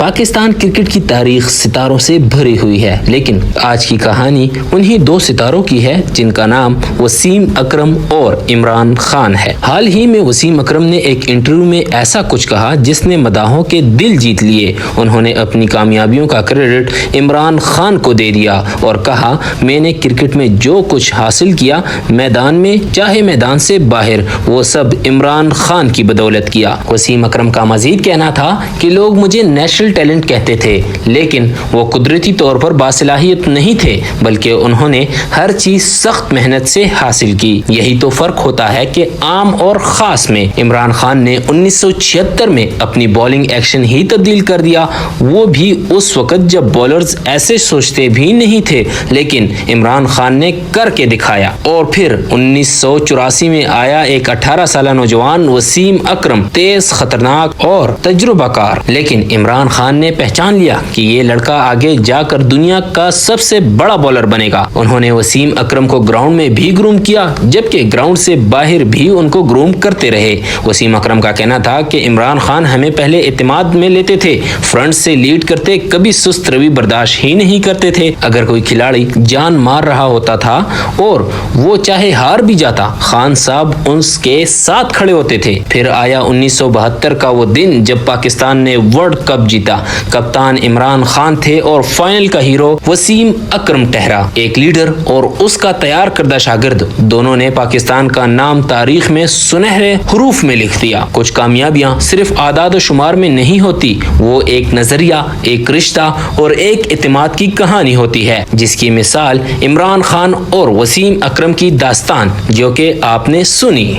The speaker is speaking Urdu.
پاکستان کرکٹ کی تاریخ ستاروں سے بھری ہوئی ہے، لیکن آج کی کہانی انہی دو ستاروں کی ہے جن کا نام وسیم اکرم اور عمران خان ہے۔ حال ہی میں وسیم اکرم نے ایک انٹرویو میں ایسا کچھ کہا جس نے مداحوں کے دل جیت لیے۔ انہوں نے اپنی کامیابیوں کا کریڈٹ عمران خان کو دے دیا اور کہا، میں نے کرکٹ میں جو کچھ حاصل کیا میدان میں چاہے میدان سے باہر، وہ سب عمران خان کی بدولت کیا۔ وسیم اکرم کا مزید کہنا تھا کہ لوگ مجھے نیشنل ٹیلنٹ کہتے تھے، لیکن وہ قدرتی طور پر باصلاحیت نہیں تھے، بلکہ انہوں نے ہر چیز سخت محنت سے حاصل کی۔ یہی تو فرق ہوتا ہے کہ عام اور خاص میں۔ عمران خان نے 1976 میں اپنی بالنگ ایکشن ہی تبدیل کر دیا، وہ بھی اس وقت جب بالرز ایسے سوچتے بھی نہیں تھے، لیکن عمران خان نے کر کے دکھایا۔ اور پھر 1984 میں آیا ایک 18 سالہ نوجوان وسیم اکرم، تیز، خطرناک اور تجربہ کار، لیکن عمران خان نے پہچان لیا کہ یہ لڑکا آگے جا کر دنیا کا سب سے بڑا بالر بنے گا۔ انہوں نے وسیم اکرم کو گراؤنڈ میں بھی گروم کیا، جبکہ گراؤنڈ سے باہر بھی ان کو گروم کرتے رہے۔ وسیم اکرم کا کہنا تھا کہ عمران خان ہمیں پہلے اعتماد میں لیتے تھے، فرنٹ سے لیڈ کرتے، کبھی سست روی برداشت ہی نہیں کرتے تھے۔ اگر کوئی کھلاڑی جان مار رہا ہوتا تھا اور وہ چاہے ہار بھی جاتا، خان صاحب اس کے ساتھ کھڑے ہوتے تھے۔ پھر آیا 1972 کا وہ دن جب پاکستان نے ورلڈ کپ جیتا۔ کپتان عمران خان تھے اور فائنل کا ہیرو وسیم اکرم ٹھہرا۔ ایک لیڈر اور اس کا تیار کردہ شاگرد، دونوں نے پاکستان کا نام تاریخ میں سنہرے حروف میں لکھ دیا۔ کچھ کامیابیاں صرف اعداد و شمار میں نہیں ہوتی، وہ ایک نظریہ، ایک رشتہ اور ایک اعتماد کی کہانی ہوتی ہے، جس کی مثال عمران خان اور وسیم اکرم کی داستان جو کہ آپ نے سنی۔